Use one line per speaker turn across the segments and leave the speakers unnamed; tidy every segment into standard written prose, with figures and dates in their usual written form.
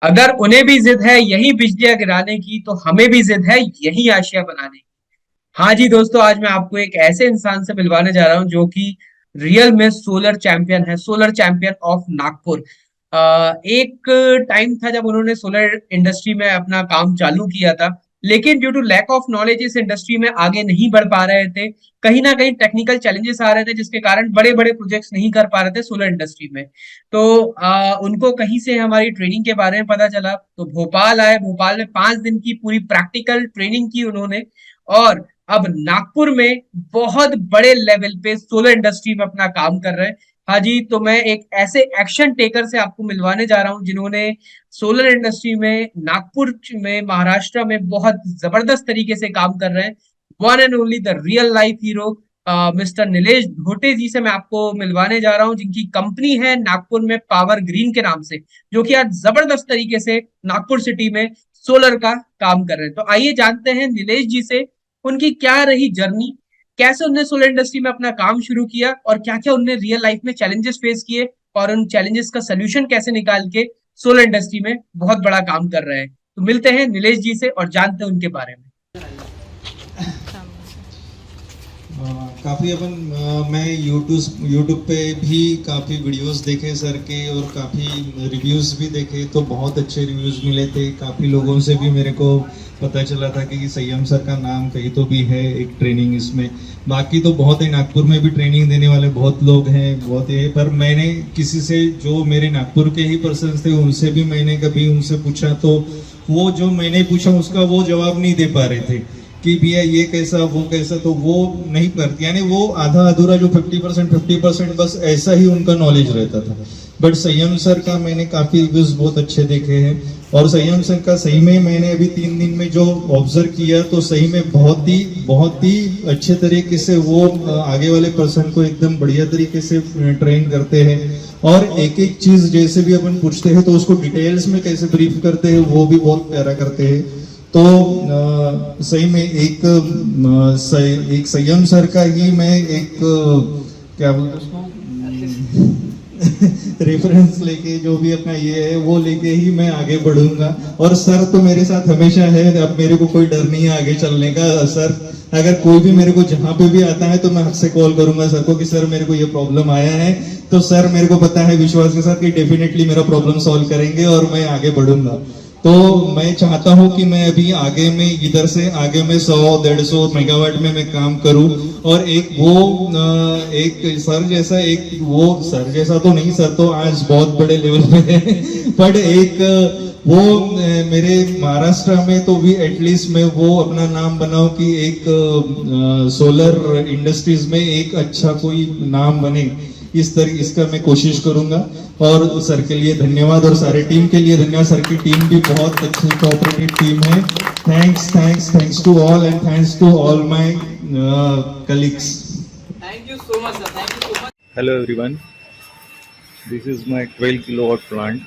अगर उन्हें भी जिद है यही बिजलियां गिराने की, तो हमें भी जिद है यही आशिया बनाने की। हाँ जी दोस्तों, आज मैं आपको एक ऐसे इंसान से मिलवाने जा रहा हूँ जो कि रियल में सोलर चैंपियन है, सोलर चैंपियन ऑफ नागपुर। एक टाइम था जब उन्होंने सोलर इंडस्ट्री में अपना काम चालू किया था, लेकिन due to lack of knowledge इस इंडस्ट्री में आगे नहीं बढ़ पा रहे थे। कहीं ना कहीं टेक्निकल चैलेंजेस आ रहे थे, जिसके कारण बड़े बड़े प्रोजेक्ट्स नहीं कर पा रहे थे सोलर इंडस्ट्री में। तो उनको कहीं से हमारी ट्रेनिंग के बारे में पता चला, तो भोपाल आए। भोपाल में 5 दिन की पूरी प्रैक्टिकल ट्रेनिंग की उन्होंने, और अब नागपुर में बहुत बड़े लेवल पे सोलर इंडस्ट्री में अपना काम कर रहे हैं। हाँ जी, तो मैं एक ऐसे एक्शन टेकर से आपको मिलवाने जा रहा हूँ जिन्होंने सोलर इंडस्ट्री में नागपुर में, महाराष्ट्र में बहुत जबरदस्त तरीके से काम कर रहे हैं। One and only the real life hero mister Nilesh Dhote ji से मैं आपको मिलवाने जा रहा हूँ, जिनकी कंपनी है नागपुर में पावर ग्रीन के नाम से, जो कि आज जबरदस्त तरीके से नागपुर सिटी में सोलर का काम कर रहे हैं। तो आइए जानते हैं नीलेश जी से उनकी क्या रही जर्नी, कैसे उन्होंने सोलर इंडस्ट्री में अपना काम शुरू किया, और क्या क्या उन्होंने रियल लाइफ में चैलेंजेस फेस किए, और उन चैलेंजेस का सोल्यूशन कैसे निकाल के सोलर इंडस्ट्री में बहुत बड़ा काम कर रहे हैं। तो मिलते हैं नीलेश जी से और जानते हैं उनके बारे में।
काफ़ी मैं यूट्यूब पे भी काफ़ी वीडियोस देखे सर के, और काफ़ी रिव्यूज़ भी देखे, तो बहुत अच्छे रिव्यूज़ मिले थे। काफ़ी लोगों से भी मेरे को पता चला था कि संयम सर का नाम कहीं तो भी है एक ट्रेनिंग इसमें। बाकी तो बहुत है, नागपुर में भी ट्रेनिंग देने वाले बहुत लोग हैं, बहुत है, पर मैंने किसी से, जो मेरे नागपुर के ही पर्सन थे, उनसे भी मैंने कभी उनसे पूछा, तो वो जो मैंने पूछा उसका वो जवाब नहीं दे पा रहे थे कि भैया ये कैसा वो कैसा, तो वो नहीं करती, यानी वो आधा अधूरा जो 50% बस ऐसा ही उनका नॉलेज रहता था। बट संयम सर का मैंने काफी रिव्यूज बहुत अच्छे देखे हैं, और संयम सर का सही में मैंने अभी 3 दिन में जो ऑब्जर्व किया, तो सही में बहुत ही अच्छे तरीके से वो आगे वाले पर्सन को एकदम बढ़िया तरीके से ट्रेन करते हैं। और एक एक चीज जैसे भी अपन पूछते हैं तो उसको डिटेल्स में कैसे ब्रीफ करते हैं, वो भी बहुत प्यारा करते हैं। तो सही में एक संयम सर का ही मैं एक क्या बोलते उसको रेफरेंस लेके, जो भी अपना ये है वो लेके ही मैं आगे बढ़ूंगा। और सर तो मेरे साथ हमेशा है, अब मेरे को कोई डर नहीं है आगे चलने का। सर अगर कोई भी मेरे को जहां पे भी आता है तो मैं आपसे कॉल करूंगा सर को कि सर मेरे को ये प्रॉब्लम आया है, तो सर मेरे को पता है विश्वास के साथ कि डेफिनेटली मेरा प्रॉब्लम सॉल्व करेंगे और मैं आगे बढ़ूंगा। तो मैं चाहता हूं कि मैं अभी आगे में इधर से आगे में 100-150 मेगावाट में मैं काम करूं, और एक वो एक सर जैसा, एक वो सर जैसा तो नहीं, सर तो आज बहुत बड़े लेवल पे है बट एक वो मेरे महाराष्ट्र में तो भी एटलीस्ट मैं वो अपना नाम बनाऊं कि एक सोलर इंडस्ट्रीज में एक अच्छा कोई नाम बने, इस तरह इसका मैं कोशिश करूंगा। और सर के लिए धन्यवाद, और सारे टीम के लिए धन्यवाद। सर की टीम भी बहुत अच्छी कोऑपरेटिव टीम है। Thanks to all, and thanks to all my colleagues.
Thank you so much, sir. Thank you so much.
Hello everyone, this is my 12 kilowatt plant.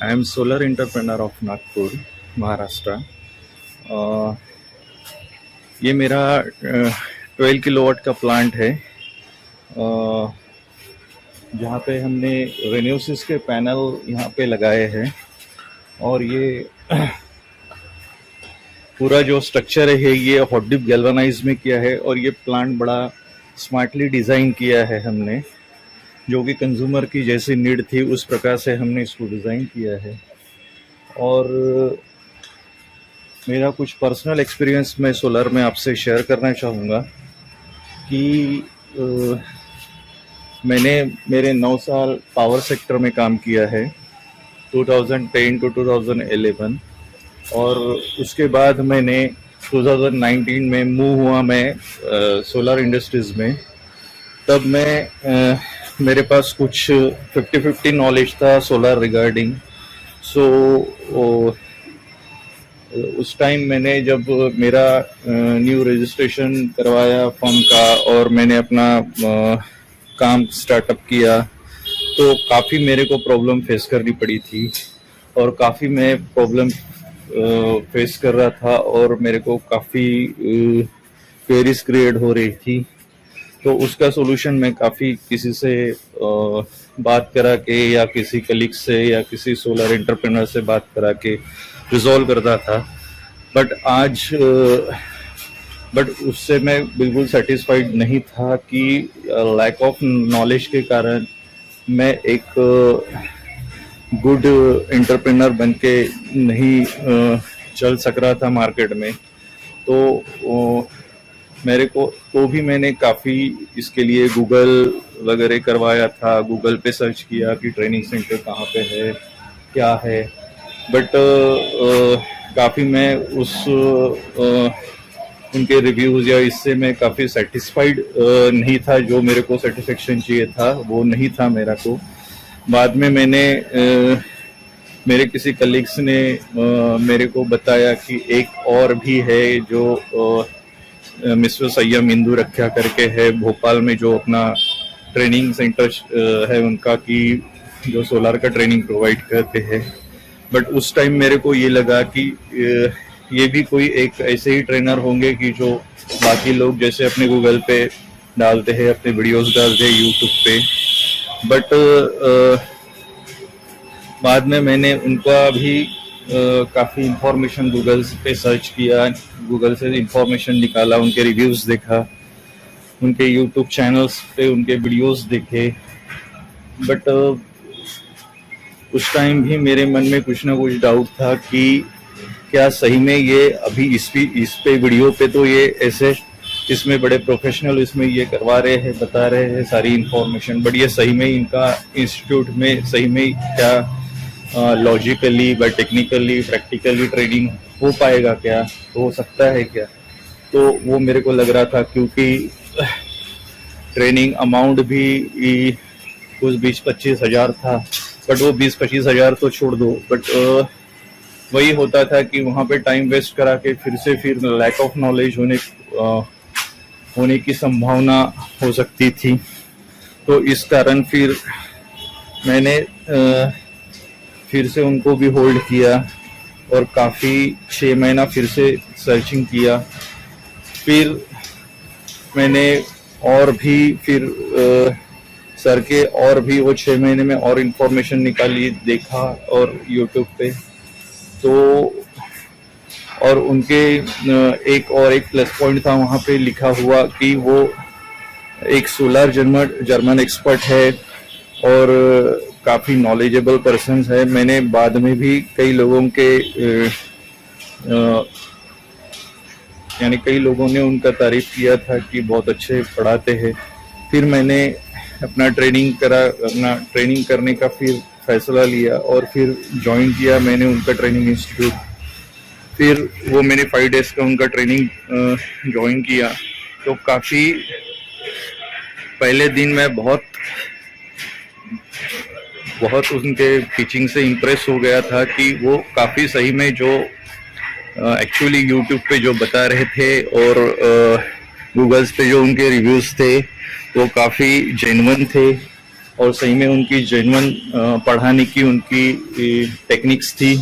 I am solar entrepreneur of Nagpur, Maharashtra. ये मेरा 12 kilowatt का plant है, जहाँ पे हमने रेन्यूसिस के panel यहाँ पे लगाए हैं, और ये पूरा जो स्ट्रक्चर है ये हॉट डिप गैल्वेनाइज में किया है, और ये प्लांट बड़ा स्मार्टली डिज़ाइन किया है हमने, जो कि कंज्यूमर की जैसी नीड थी उस प्रकार से हमने इसको डिज़ाइन किया है। और मेरा कुछ पर्सनल एक्सपीरियंस मैं सोलर में आपसे शेयर करना चाहूँगा कि मैंने मेरे 9 साल पावर सेक्टर में काम किया है, 2010 to 2011, और उसके बाद मैंने 2019 में मूव हुआ मैं सोलर इंडस्ट्रीज़ में। तब मैं मेरे पास कुछ 50-50 नॉलेज था सोलर रिगार्डिंग। सो उस टाइम मैंने जब मेरा न्यू रजिस्ट्रेशन करवाया फर्म का, और मैंने अपना काम स्टार्टअप किया, तो काफ़ी मेरे को प्रॉब्लम फेस करनी पड़ी थी, और काफ़ी मैं प्रॉब्लम फेस कर रहा था, और मेरे को काफ़ी क्वेरीज क्रिएट हो रही थी। तो उसका सोल्यूशन मैं काफ़ी किसी से बात करा के या किसी कलीग से या किसी सोलर एंटरप्रेन्योर से बात करा के रिजॉल्व करता था। बट उससे मैं बिल्कुल सेटिस्फाइड नहीं था कि लैक ऑफ नॉलेज के कारण मैं एक गुड एंटरप्रेन्योर बन के नहीं चल सक रहा था मार्केट में। तो मेरे को तो भी मैंने काफ़ी इसके लिए गूगल वगैरह करवाया था, गूगल पे सर्च किया कि ट्रेनिंग सेंटर कहाँ पे है, क्या है। बट काफ़ी मैं उनके रिव्यूज़ या इससे मैं काफ़ी सेटिस्फाइड नहीं था। जो मेरे को सेटिस्फेक्शन चाहिए था वो नहीं था मेरा को। बाद में मैंने मेरे किसी कलीग्स ने मेरे को बताया कि एक और भी है जो मिस्टर सैयम इंदू रक्षा करके है भोपाल में, जो अपना ट्रेनिंग सेंटर है उनका, कि जो सोलार का ट्रेनिंग प्रोवाइड करते हैं। बट उस टाइम मेरे को ये लगा कि ये भी कोई एक ऐसे ही ट्रेनर होंगे कि जो बाकी लोग जैसे अपने गूगल पे डालते हैं, अपने वीडियोस डालते हैं यूट्यूब पे। बट बाद में मैंने उनका भी काफ़ी इंफॉर्मेशन गूगल पे सर्च किया, गूगल से इंफॉर्मेशन निकाला, उनके रिव्यूज़ देखा, उनके यूट्यूब चैनल्स पे उनके वीडियोस देखे। बट उस टाइम भी मेरे मन में कुछ ना कुछ डाउट था कि क्या सही में ये अभी इस पे वीडियो पे तो ये ऐसे इसमें बड़े प्रोफेशनल इसमें ये करवा रहे हैं, बता रहे हैं सारी इंफॉर्मेशन, बट ये सही में इनका इंस्टीट्यूट में सही में क्या लॉजिकली व टेक्निकली प्रैक्टिकली ट्रेनिंग हो पाएगा, क्या हो सकता है क्या। तो वो मेरे को लग रहा था, क्योंकि ट्रेनिंग अमाउंट भी कुछ 20-25 हज़ार था। बट वो 20-25 हज़ार तो छोड़ दो, बट वही होता था कि वहाँ पे टाइम वेस्ट करा के फिर लैक ऑफ नॉलेज होने की संभावना हो सकती थी। तो इस कारण फिर मैंने फिर से उनको भी होल्ड किया और काफ़ी 6 महीना फिर से सर्चिंग किया। फिर मैंने और भी फिर सर के और भी वो 6 महीने में और इन्फॉर्मेशन निकाली, देखा और यूट्यूब पे तो, और उनके एक प्लस पॉइंट था वहाँ पे लिखा हुआ कि वो एक सोलर जर्मन एक्सपर्ट है और काफ़ी नॉलेजेबल पर्सन्स है। मैंने बाद में भी कई लोगों के यानी कई लोगों ने उनका तारीफ किया था कि बहुत अच्छे पढ़ाते हैं। फिर मैंने अपना ट्रेनिंग करने का फिर फैसला लिया और फिर ज्वाइन किया मैंने उनका ट्रेनिंग इंस्टीट्यूट। फिर वो मैंने 5 डेज का उनका ट्रेनिंग ज्वाइन किया। तो काफ़ी पहले दिन मैं बहुत उनके टीचिंग से इम्प्रेस हो गया था कि वो काफ़ी सही में जो एक्चुअली यूट्यूब पे जो बता रहे थे और गूगल्स पे जो उनके रिव्यूज़ थे वो काफ़ी जेन्युइन थे और सही में उनकी जेन्युइन पढ़ाने की उनकी टेक्निक्स थी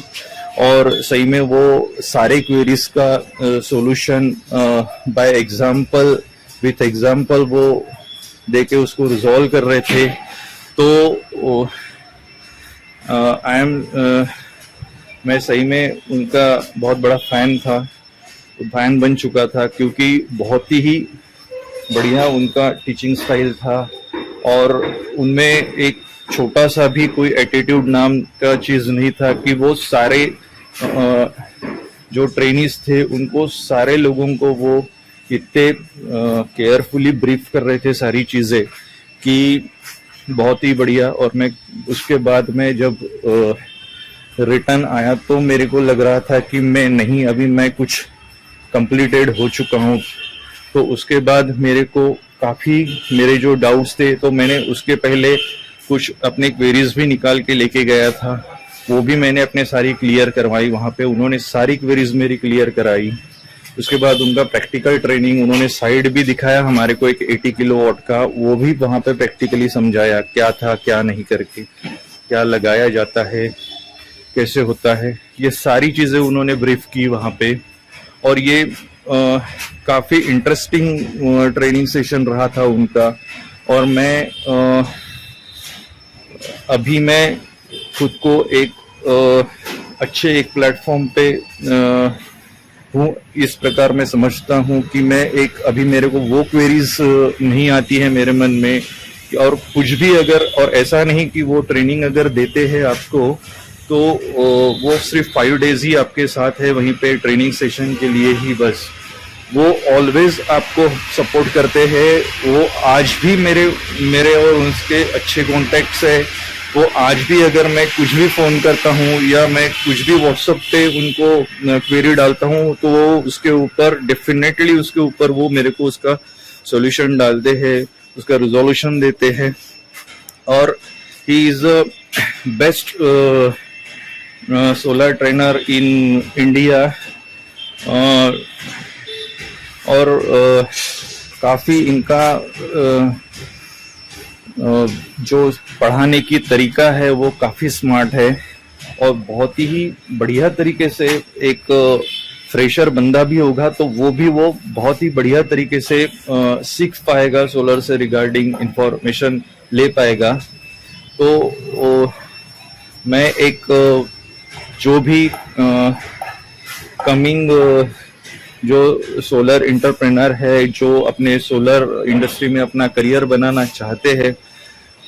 और सही में वो सारे क्वेरीज का solution by example with example वो देके उसको रिजॉल्व कर रहे थे। तो मैं सही में उनका बहुत बड़ा फैन बन चुका था, क्योंकि बहुत ही बढ़िया उनका टीचिंग स्टाइल था और उनमें एक छोटा सा भी कोई एटीट्यूड नाम का चीज़ नहीं था कि वो सारे जो ट्रेनीज थे उनको सारे लोगों को वो इतने केयरफुली ब्रीफ कर रहे थे सारी चीज़ें कि बहुत ही बढ़िया। और मैं उसके बाद में जब रिटर्न आया तो मेरे को लग रहा था कि अभी मैं कुछ कंप्लीटेड हो चुका हूँ। तो उसके बाद मेरे को काफ़ी मेरे जो डाउट्स थे तो मैंने उसके पहले कुछ अपने क्वेरीज भी निकाल के लेके गया था, वो भी मैंने अपने सारी क्लियर करवाई वहाँ पे। उन्होंने सारी क्वेरीज मेरी क्लियर कराई। उसके बाद उनका प्रैक्टिकल ट्रेनिंग उन्होंने साइड भी दिखाया हमारे को, एक 80 किलोवाट का, वो भी वहाँ पे प्रैक्टिकली समझाया क्या था क्या नहीं करके, क्या लगाया जाता है, कैसे होता है, ये सारी चीज़ें उन्होंने ब्रीफ की वहाँ पे। और ये काफ़ी इंटरेस्टिंग ट्रेनिंग सेशन रहा था उनका। और मैं अभी मैं खुद को एक अच्छे एक प्लेटफॉर्म पे हूँ। इस प्रकार मैं समझता हूँ कि मैं एक अभी मेरे को वो क्वेरीज नहीं आती है मेरे मन में, और कुछ भी अगर, और ऐसा नहीं कि वो ट्रेनिंग अगर देते हैं आपको तो वो सिर्फ 5 डेज ही आपके साथ है वहीं पे ट्रेनिंग सेशन के लिए ही, बस वो ऑलवेज आपको सपोर्ट करते हैं। वो आज भी मेरे और उनके अच्छे कॉन्टैक्ट्स है। वो आज भी अगर मैं कुछ भी फ़ोन करता हूँ या मैं कुछ भी व्हाट्सएप पे उनको क्वेरी डालता हूँ तो वो उसके ऊपर डेफिनेटली उसके ऊपर वो मेरे को उसका सॉल्यूशन डालते हैं, उसका रिजोल्यूशन देते हैं। और he is a best solar trainer in India. और काफ़ी इनका जो पढ़ाने की तरीका है वो काफ़ी स्मार्ट है, और बहुत ही बढ़िया तरीके से एक फ्रेशर बंदा भी होगा तो वो बहुत ही बढ़िया तरीके से सीख पाएगा, सोलर से रिगार्डिंग इंफॉर्मेशन ले पाएगा। तो मैं एक जो भी कमिंग जो सोलर एंटरप्रेन्योर है, जो अपने सोलर इंडस्ट्री में अपना करियर बनाना चाहते हैं,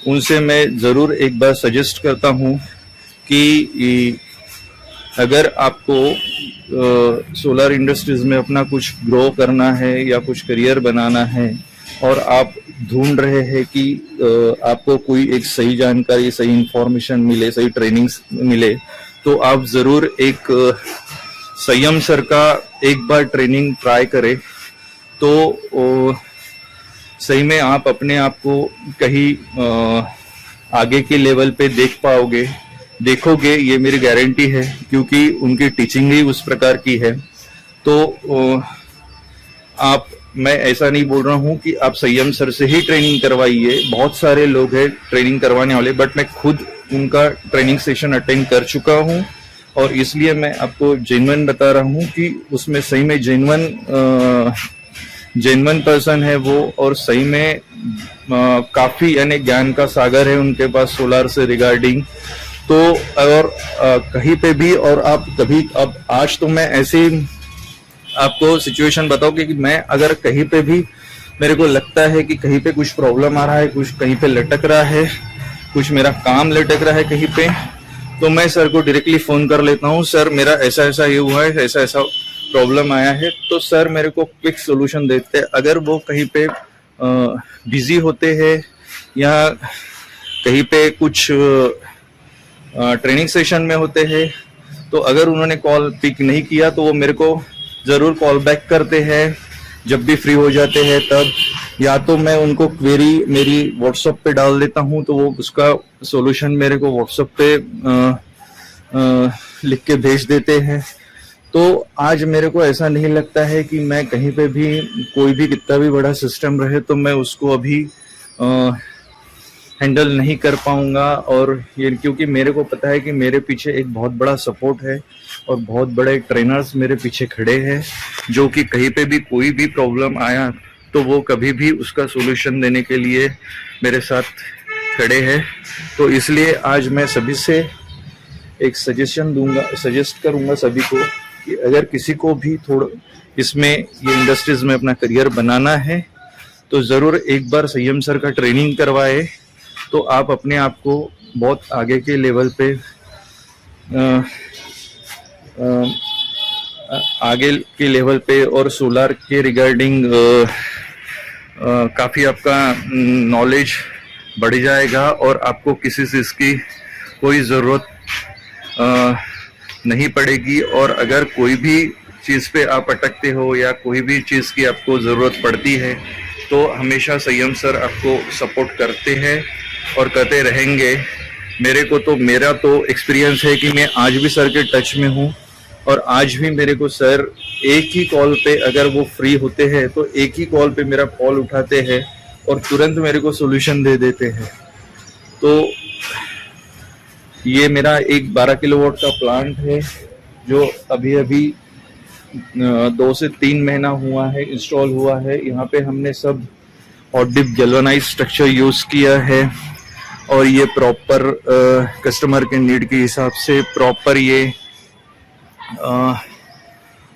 उनसे मैं ज़रूर एक बार सजेस्ट करता हूँ कि अगर आपको सोलर इंडस्ट्रीज में अपना कुछ ग्रो करना है या कुछ करियर बनाना है और आप ढूंढ रहे हैं कि आपको कोई एक सही जानकारी, सही इंफॉर्मेशन मिले, सही ट्रेनिंग्स मिले, तो आप ज़रूर एक संयम सर का एक बार ट्रेनिंग ट्राई करें। तो सही में आप अपने आप को कहीं आगे के लेवल पे देखोगे, ये मेरी गारंटी है, क्योंकि उनकी टीचिंग ही उस प्रकार की है। तो मैं ऐसा नहीं बोल रहा हूँ कि आप संयम सर से ही ट्रेनिंग करवाइए, बहुत सारे लोग हैं ट्रेनिंग करवाने वाले, बट मैं खुद उनका ट्रेनिंग सेशन अटेंड कर चुका हूँ और इसलिए मैं आपको जेन्युइन बता रहा हूँ कि उसमें सही में जेन्युइन पर्सन है वो, और सही में काफी यानी ज्ञान का सागर है उनके पास सोलार से रिगार्डिंग। तो और कहीं पे भी, और आप कभी, अब आज तो मैं ऐसे आपको सिचुएशन बताऊं कि मैं अगर कहीं पे भी मेरे को लगता है कि कहीं पे कुछ प्रॉब्लम आ रहा है, कुछ कहीं पे लटक रहा है, कुछ मेरा काम लटक रहा है कहीं पे, तो मैं सर को डायरेक्टली फोन कर लेता हूँ, सर मेरा ऐसा ऐसा ये हुआ है, ऐसा ऐसा प्रॉब्लम आया है, तो सर मेरे को क्विक सोल्यूशन देते हैं। अगर वो कहीं पे बिजी होते हैं या कहीं पे कुछ ट्रेनिंग सेशन में होते हैं, तो अगर उन्होंने कॉल पिक नहीं किया तो वो मेरे को ज़रूर कॉल बैक करते हैं जब भी फ्री हो जाते हैं तब, या तो मैं उनको क्वेरी मेरी व्हाट्सएप पे डाल देता हूँ तो वो उसका सॉल्यूशन मेरे को व्हाट्सएप पे लिख के भेज देते हैं। तो आज मेरे को ऐसा नहीं लगता है कि मैं कहीं पे भी, कोई भी कितना भी बड़ा सिस्टम रहे तो मैं उसको अभी हैंडल नहीं कर पाऊंगा। और ये क्योंकि मेरे को पता है कि मेरे पीछे एक बहुत बड़ा सपोर्ट है और बहुत बड़े ट्रेनर्स मेरे पीछे खड़े हैं, जो कि कहीं पे भी कोई भी प्रॉब्लम आया तो वो कभी भी उसका सॉल्यूशन देने के लिए मेरे साथ खड़े हैं। तो इसलिए आज मैं सभी से एक सजेस्ट करूंगा सभी को कि अगर किसी को भी थोड़ा इसमें ये इंडस्ट्रीज में अपना करियर बनाना है तो ज़रूर एक बार संयम सर का ट्रेनिंग करवाए, तो आप अपने आप को बहुत आगे के लेवल पे आगे के लेवल पे और सोलार के रिगार्डिंग काफ़ी आपका नॉलेज बढ़ जाएगा और आपको किसी चीज़ की कोई ज़रूरत नहीं पड़ेगी। और अगर कोई भी चीज़ पे आप अटकते हो या कोई भी चीज़ की आपको ज़रूरत पड़ती है तो हमेशा संयम सर आपको सपोर्ट करते हैं और करते रहेंगे। मेरा तो एक्सपीरियंस है कि मैं आज भी सर के टच में हूँ और आज भी मेरे को सर एक ही कॉल पे, अगर वो फ्री होते हैं तो एक ही कॉल पे मेरा कॉल उठाते हैं और तुरंत मेरे को सॉल्यूशन दे देते हैं। तो ये मेरा एक 12 किलोवाट का प्लांट है जो अभी 2 से 3 महीना हुआ है इंस्टॉल हुआ है। यहाँ पे हमने सब hot dip galvanized structure use किया है और ये प्रॉपर कस्टमर के नीड के हिसाब से प्रॉपर ये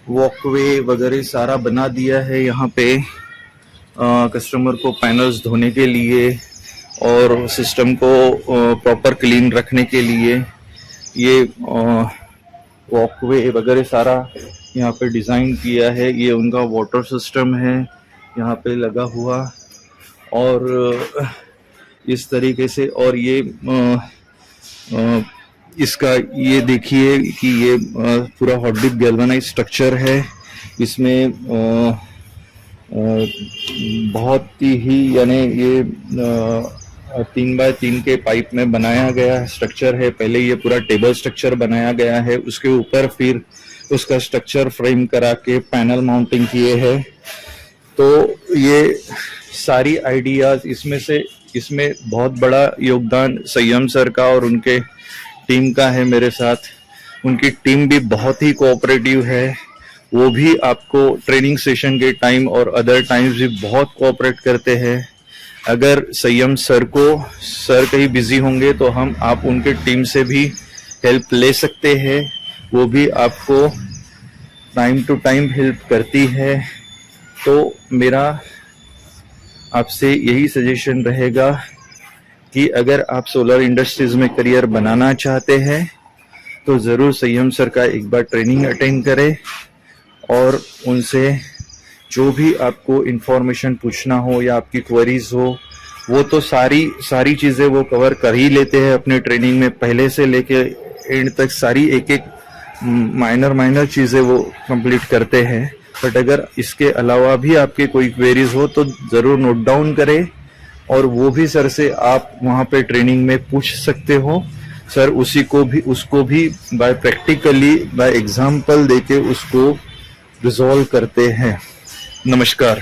वॉकवे वगैरह सारा बना दिया है। यहाँ पे कस्टमर को पैनल्स धोने के लिए और सिस्टम को प्रॉपर क्लीन रखने के लिए ये वॉकवे वगैरह सारा यहाँ पे डिज़ाइन किया है। ये उनका वाटर सिस्टम है यहाँ पे लगा हुआ और इस तरीके से। और ये इसका ये देखिए कि ये पूरा हॉट डिप गैल्वेनाइज्ड स्ट्रक्चर है। इसमें बहुत ही यानी ये 3x3 के पाइप में बनाया गया स्ट्रक्चर है। पहले ये पूरा टेबल स्ट्रक्चर बनाया गया है, उसके ऊपर फिर उसका स्ट्रक्चर फ्रेम करा के पैनल माउंटिंग किए हैं। तो ये सारी आइडियाज इसमें बहुत बड़ा योगदान संयम सर का और उनके टीम का है मेरे साथ। उनकी टीम भी बहुत ही कोऑपरेटिव है, वो भी आपको ट्रेनिंग सेशन के टाइम और अदर टाइम्स भी बहुत कोऑपरेट करते हैं। अगर संयम सर कहीं बिजी होंगे तो आप उनके टीम से भी हेल्प ले सकते हैं, वो भी आपको टाइम टू टाइम हेल्प करती है। तो मेरा आपसे यही सजेशन रहेगा कि अगर आप सोलर इंडस्ट्रीज में करियर बनाना चाहते हैं तो ज़रूर संयम सर का एक बार ट्रेनिंग अटेंड करें और उनसे जो भी आपको इंफॉर्मेशन पूछना हो या आपकी क्वेरीज हो, वो तो सारी चीज़ें वो कवर कर ही लेते हैं अपने ट्रेनिंग में। पहले से लेके एंड तक सारी एक माइनर चीज़ें वो कंप्लीट करते हैं। बट अगर इसके अलावा भी आपके कोई क्वेरीज हो तो ज़रूर नोट डाउन करें और वो भी सर से आप वहाँ पे ट्रेनिंग में पूछ सकते हो। सर उसको भी बाय प्रैक्टिकली बाय एग्जाम्पल देके उसको रिजॉल्व करते हैं। नमस्कार।